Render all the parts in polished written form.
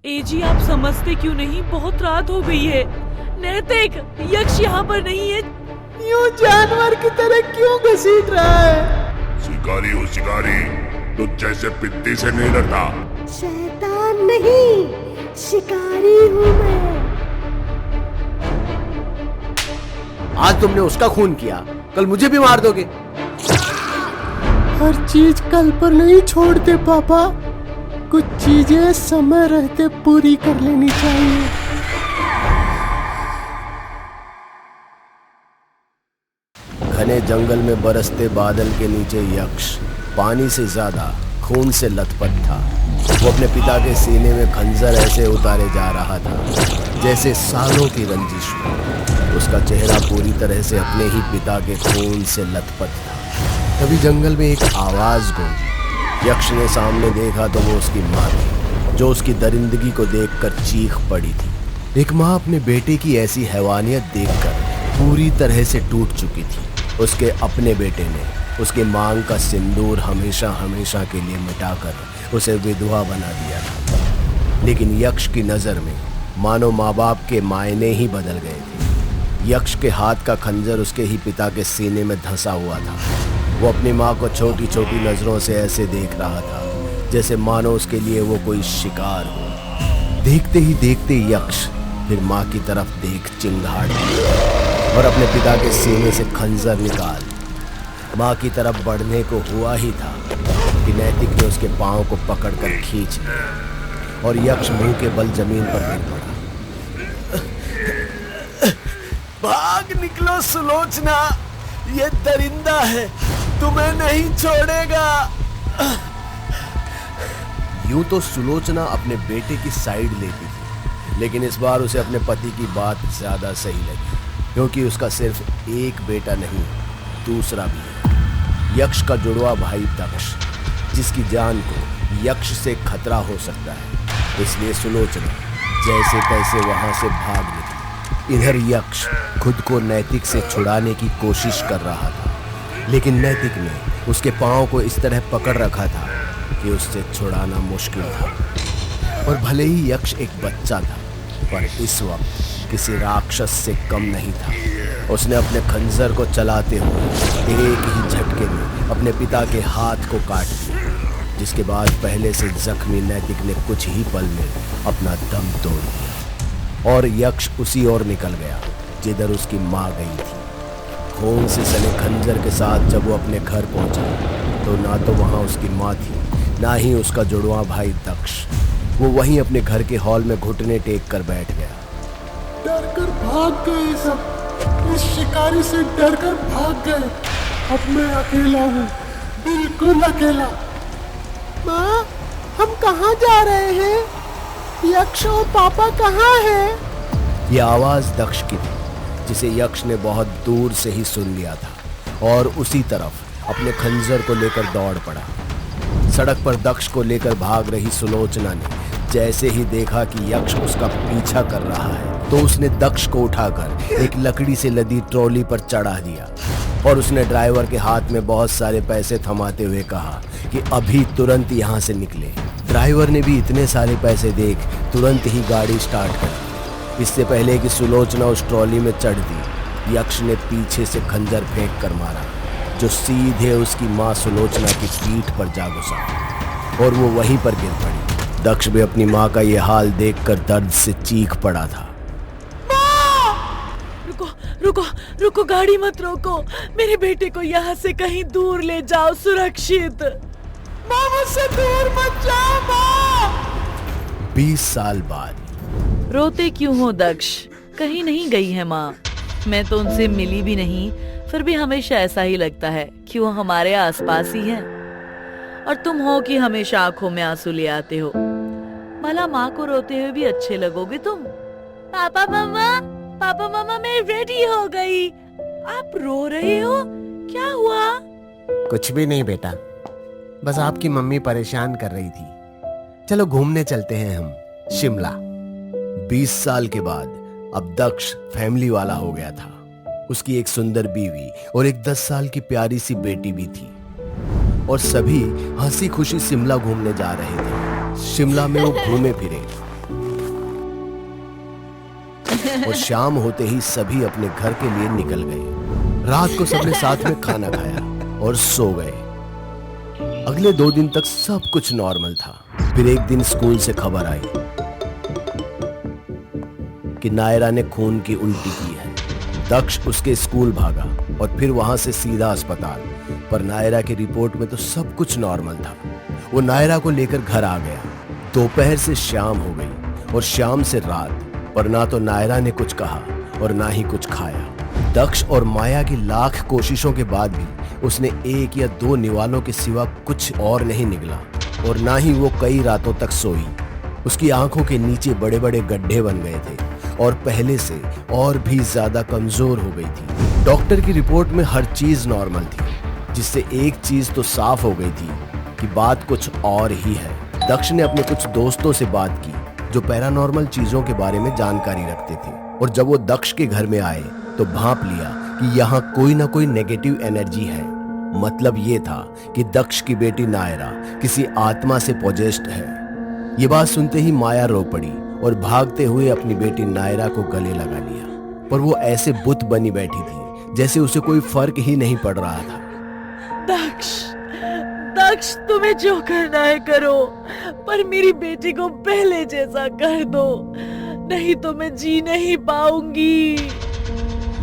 एजी आप समझते क्यों नहीं, बहुत रात हो गई है। नैतिक, यक्ष यहाँ पर नहीं है। यूं जानवर की तरह क्यों घसीट रहा है? शिकारी हो शिकारी, तो जैसे पित्ती से नहीं डरता। शैतान नहीं, शिकारी हूँ मैं। आज तुमने उसका खून किया, कल मुझे भी मार दोगे। हर चीज कल पर नहीं छोड़ते पापा, कुछ चीजें समय रहते पूरी कर लेनी चाहिए। घने जंगल में बरसते बादल के नीचे यक्ष पानी से ज्यादा खून से लथपथ था। वो अपने पिता के सीने में खंजर ऐसे उतारे जा रहा था जैसे सालों की रंजिश हो। उसका चेहरा पूरी तरह से अपने ही पिता के खून से लथपथ था। तभी जंगल में एक आवाज गूंजी। यक्ष ने सामने देखा तो वो उसकी माँ थी, जो उसकी दरिंदगी को देखकर चीख पड़ी थी। एक माँ अपने बेटे की ऐसी हैवानियत देखकर पूरी तरह से टूट चुकी थी। उसके अपने बेटे ने उसके मांग का सिंदूर हमेशा हमेशा के लिए मिटाकर उसे विधवा बना दिया था। लेकिन यक्ष की नज़र में मानो माँ बाप के मायने ही बदल गए थे। यक्ष के हाथ का खंजर उसके ही पिता के सीने में धंसा हुआ था। वो अपनी माँ को छोटी छोटी नज़रों से ऐसे देख रहा था जैसे मानो उसके लिए वो कोई शिकार हो। देखते ही देखते यक्ष फिर माँ की तरफ देख चिंगाड़ दिया और अपने पिता के सीने से खंजर निकाल माँ की तरफ बढ़ने को हुआ ही था कि नैतिक ने उसके पाँव को पकड़कर खींच लिया और यक्ष मुंह के बल जमीन पर गिर पड़ा। भाग निकलो सुलोचना, ये दरिंदा है, तुम्हें नहीं छोड़ेगा। यूं तो सुलोचना अपने बेटे की साइड लेती थी, लेकिन इस बार उसे अपने पति की बात ज्यादा सही लगी, क्योंकि उसका सिर्फ एक बेटा नहीं दूसरा भी है। यक्ष का जुड़वा भाई दक्ष, जिसकी जान को यक्ष से खतरा हो सकता है। इसलिए सुलोचना जैसे तैसे वहां से भाग निकली। इधर यक्ष खुद को नैतिक से छुड़ाने की कोशिश कर रहा था, लेकिन नैतिक ने उसके पांव को इस तरह पकड़ रखा था कि उससे छुड़ाना मुश्किल था। और भले ही यक्ष एक बच्चा था, पर इस वक्त किसी राक्षस से कम नहीं था। उसने अपने खंजर को चलाते हुए एक ही झटके में अपने पिता के हाथ को काट दिया, जिसके बाद पहले से जख्मी नैतिक ने कुछ ही पल में अपना दम तोड़ दिया और यक्ष उसी ओर निकल गया जिधर उसकी माँ गई थी। खून से सने खंजर के साथ जब वो अपने घर पहुंचा तो ना तो वहां उसकी माँ थी, ना ही उसका जुड़वा भाई दक्ष। वो वहीं अपने घर के हॉल में घुटने टेक कर बैठ गया। डर कर भाग गए सब, इस शिकारी से डर कर भाग गए। अब मैं अकेला हूँ, बिल्कुल अकेला। माँ, हम कहाँ जा रहे हैं? यक्ष और पापा कहाँ हैं? ये आवाज दक्ष की थी, जिसे यक्ष ने बहुत दूर से ही सुन लिया था और उसी तरफ अपने खंजर को लेकर दौड़ पड़ा। सड़क पर दक्ष को लेकर भाग रही सुलोचना ने जैसे ही देखा कि यक्ष उसका पीछा कर रहा है तो उसने दक्ष को उठाकर एक लकड़ी से लदी ट्रॉली पर चढ़ा दिया और उसने ड्राइवर के हाथ में बहुत सारे पैसे थमाते हुए कहा कि अभी तुरंत यहाँ से निकले। ड्राइवर ने भी इतने सारे पैसे देख तुरंत ही गाड़ी स्टार्ट कर दी। इससे पहले कि सुलोचना उस ट्रॉली में चढ़ दी, यक्ष ने पीछे से खंजर फेंक कर मारा, जो सीधे उसकी माँ सुलोचना की पीठ पर जा घुसा और वो वहीं पर गिर पड़ी। दक्ष भी अपनी माँ का ये हाल देखकर दर्द से चीख पड़ा था। रुको रुको रुको, गाड़ी मत रोको, मेरे बेटे को यहाँ से कहीं दूर ले जाओ, सुरक्षित। माँ, मुझसे दूर मत जाओ माँ। 20 साल बाद। रोते क्यों हो दक्ष? कहीं नहीं गई है माँ, मैं तो उनसे मिली भी नहीं, फिर भी हमेशा ऐसा ही लगता है कि वो हमारे आसपास ही है। और तुम हो कि हमेशा आंखों में आंसू ले आते हो। भला माँ को रोते हुए भी अच्छे लगोगे तुम। पापा मम्मा मैं रेडी हो गई। आप रो रहे हो, क्या हुआ? कुछ भी नहीं बेटा, बस आपकी मम्मी परेशान कर रही थी। चलो घूमने चलते हैं हम, शिमला। 20 साल के बाद अब दक्ष फैमिली वाला हो गया था। उसकी एक सुंदर बीवी और एक 10 साल की प्यारी सी बेटी भी थी और सभी हंसी खुशी शिमला घूमने जा रहे थे। शिमला में वो घूमे फिरे, और शाम होते ही सभी अपने घर के लिए निकल गए। रात को सबने साथ में खाना खाया और सो गए। अगले 2 दिन तक सब कुछ नॉर्मल था। फिर एक दिन स्कूल से खबर आई कि नायरा ने खून की उल्टी की है। दक्ष उसके स्कूल भागा और फिर वहां से सीधा अस्पताल। पर नायरा की रिपोर्ट में तो सब कुछ नॉर्मल था। वो नायरा को लेकर घर आ गया। दोपहर से शाम हो गई और शाम से रात, पर ना तो नायरा ने कुछ कहा और ना ही कुछ खाया। दक्ष और माया की लाख कोशिशों के बाद भी उसने 1 या 2 निवालों के सिवा कुछ और नहीं निगला और ना ही वो कई रातों तक सोई। उसकी आंखों के नीचे बड़े बड़े गड्ढे बन गए थे और पहले से और भी ज्यादा कमजोर हो गई थी। डॉक्टर की रिपोर्ट में हर चीज नॉर्मल थी, जिससे एक चीज तो साफ हो गई थी कि बात कुछ और ही है। दक्ष ने अपने कुछ दोस्तों से बात की जो पैरानॉर्मल चीजों के बारे में जानकारी रखते थे, और जब वो दक्ष के घर में आए तो भांप लिया कि यहाँ कोई ना कोई नेगेटिव एनर्जी है। मतलब ये था कि दक्ष की बेटी नायरा किसी आत्मा से पोजेस्ड है। ये बात सुनते ही माया रो पड़ी और भागते हुए अपनी बेटी नायरा को गले लगा लिया। पर वो ऐसे बुत बनी बैठी थी जैसे उसे कोई फर्क ही नहीं पड़ रहा था। दक्ष, दक्ष, तुम्हें जो करना है करो, पर मेरी बेटी को पहले जैसा कर दो, नहीं तो मैं जी नहीं पाऊंगी।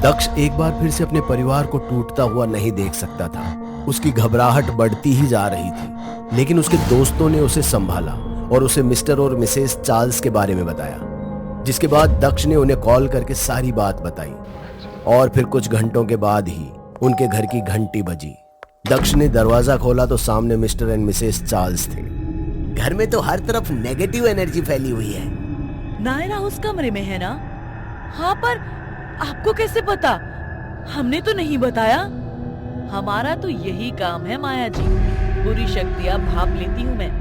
दक्ष एक बार फिर से अपने परिवार को टूटता हुआ नहीं देख सकता था। उसकी घबराहट बढ़ती ही जा रही थी, लेकिन उसके दोस्तों ने उसे संभाला और उसे मिस्टर और मिसेस चार्ल्स के बारे में बताया, जिसके बाद दक्ष ने उन्हें कॉल करके सारी बात बताई। और फिर कुछ घंटों के बाद ही उनके घर की घंटी बजी। दक्ष ने दरवाजा खोला तो सामने मिस्टर एंड मिसेस चार्ल्स थे। घर में तो हर तरफ नेगेटिव एनर्जी फैली हुई है। नायरा उस कमरे में है ना? हाँ, पर आपको कैसे पता? हमने तो नहीं बताया। हमारा तो यही काम है माया जी, बुरी शक्तियां भाप लेती हूँ मैं,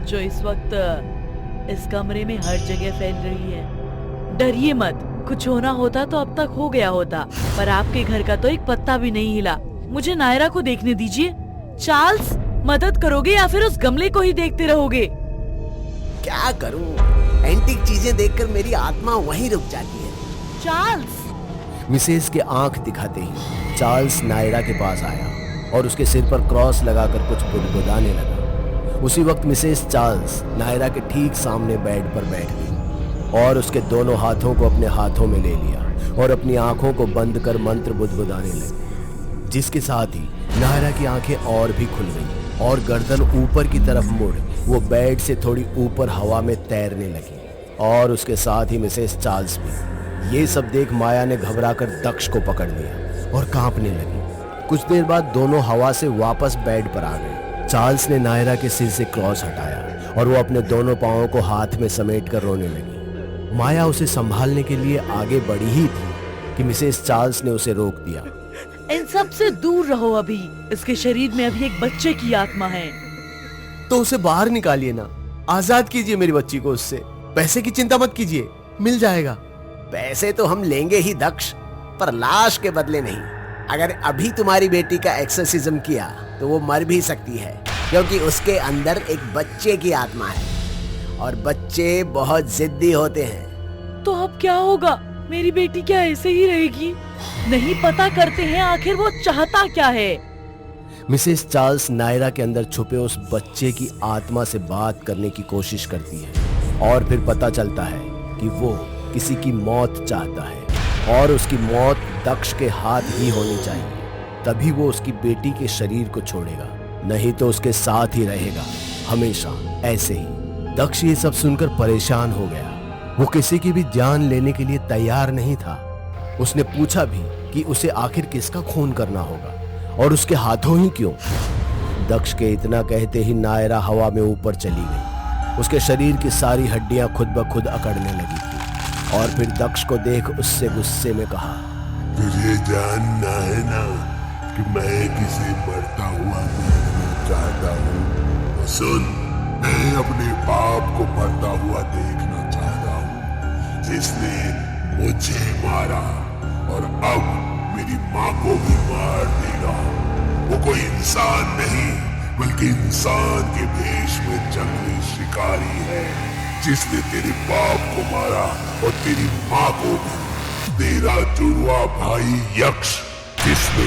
जो इस वक्त इस कमरे में हर जगह फैल रही है। डरिए मत, कुछ होना होता तो अब तक हो गया होता, पर आपके घर का तो एक पत्ता भी नहीं हिला। मुझे नायरा को देखने दीजिए। चार्ल्स, मदद करोगे या फिर उस गमले को ही देखते रहोगे? क्या करूं? एंटीक चीजें देखकर मेरी आत्मा वहीं रुक जाती है। चार्ल्स! मिसेस के आंख दिखाते ही चार्ल्स नायरा के पास आया और उसके सिर पर क्रॉस लगाकर कुछ बुदबुदाने लगा। उसी वक्त मिसेस चार्ल्स नायरा के ठीक सामने बेड पर बैठ गई और उसके दोनों हाथों को अपने हाथों में ले लिया और अपनी आंखों को बंद कर मंत्र बुदबुदाने लगी, जिसके साथ ही नायरा की आंखें और भी खुल गईं और गर्दन ऊपर की तरफ मुड़ वो बेड से थोड़ी ऊपर हवा में तैरने लगी, और उसके साथ ही मिसेस चार्ल्स भी। ये सब देख माया ने घबराकर दक्ष को पकड़ लिया और कांपने लगी। कुछ देर बाद दोनों हवा से वापस बेड पर आ गए। चार्ल्स ने नायरा के सिर से क्रॉस हटाया और वो अपने दोनों पांवों को हाथ में समेट कर रोने लगी। माया उसे संभालने के लिए आगे बढ़ी ही थी कि मिसेस चार्ल्स ने उसे रोक दिया। इन सब से दूर रहो अभी। इसके शरीर में अभी एक बच्चे की आत्मा है। तो उसे बाहर निकालिए ना, आजाद कीजिए मेरी बच्ची को उससे। पैसे की चिंता मत कीजिए, मिल जाएगा। पैसे तो हम लेंगे ही दक्ष, पर लाश के बदले नहीं। अगर अभी तुम्हारी बेटी का एक्सोर्सिज्म किया तो वो मर भी सकती है, क्योंकि उसके अंदर एक बच्चे की आत्मा है और बच्चे बहुत जिद्दी होते हैं। तो अब क्या होगा? मेरी बेटी क्या ऐसे ही रहेगी? नहीं, पता करते हैं आखिर वो चाहता क्या है। मिसेस चार्ल्स नायरा के अंदर छुपे उस बच्चे की आत्मा से बात करने की कोशिश करती है और फिर पता चलता है कि वो किसी की मौत चाहता है और उसकी मौत दक्ष के हाथ ही होनी चाहिए। तभी वो उसकी बेटी के शरीर को छोड़ेगा, नहीं तो उसके साथ ही रहेगा हमेशा ऐसे ही। दक्ष ये सब सुनकर परेशान हो गया। वो किसी की भी जान लेने के लिए तैयार नहीं था। उसने पूछा भी कि उसे आखिर किसका खून करना होगा और उसके हाथों ही क्यों। दक्ष के इतना कहते ही नायरा हवा में ऊपर चली गई। उसके शरीर की सारी हड्डियां खुद ब खुद अकड़ने लगी थी और फिर दक्ष को देख उससे गुस्से में कहा, तुझे जानना है ना कि मैं किसे मरता हुआ देखना चाहता हूँ? तो सुन, मैं अपने बाप को मरता हुआ देखना चाहता हूँ, जिसने मुझे मारा और अब मेरी माँ को भी मार देगा। वो कोई इंसान नहीं, बल्कि इंसान के भेष में जंगली शिकारी है, जिसने तेरे बाप को मारा और तेरी माँ को भी, तेरा जुड़वा भाई यक्ष जिसने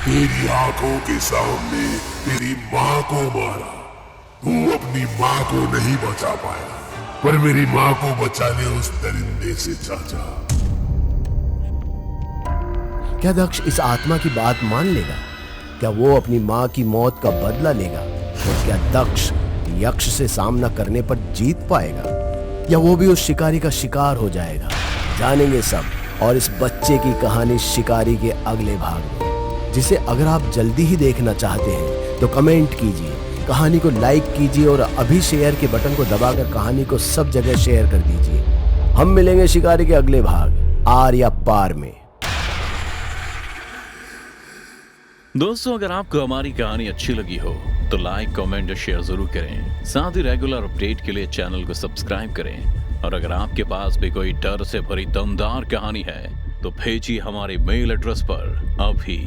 तेरी आंखों के सामने तेरी माँ को मारा। तू अपनी माँ को नहीं बचा पाया, पर मेरी माँ को बचाने उस दरिंदे से चाचा। क्या दक्ष इस आत्मा की बात मान लेगा? क्या वो अपनी माँ की मौत का बदला लेगा? और क्या दक्ष यक्ष से सामना करने पर जीत पाएगा, या वो भी उस शिकारी का शिकार हो जाएगा? जानेंगे सब, और इस बच्चे की कहानी शिकारी के अगले भाग में, जिसे अगर आप जल्दी ही देखना चाहते हैं तो कमेंट कीजिए, कहानी को लाइक कीजिए और अभी शेयर के बटन को दबाकर कहानी को सब जगह शेयर कर दीजिए। हम मिलेंगे शिकारी के अगले भाग आर या पार में। दोस्तों, अगर आपको हमारी कहानी अच्छी लगी हो तो लाइक, कमेंट और शेयर जरूर करें। साथ ही रेगुलर अपडेट के लिए चैनल को सब्सक्राइब करें। और अगर आपके पास भी कोई डर से भरी दमदार कहानी है तो भेजिए हमारे मेल एड्रेस पर अभी।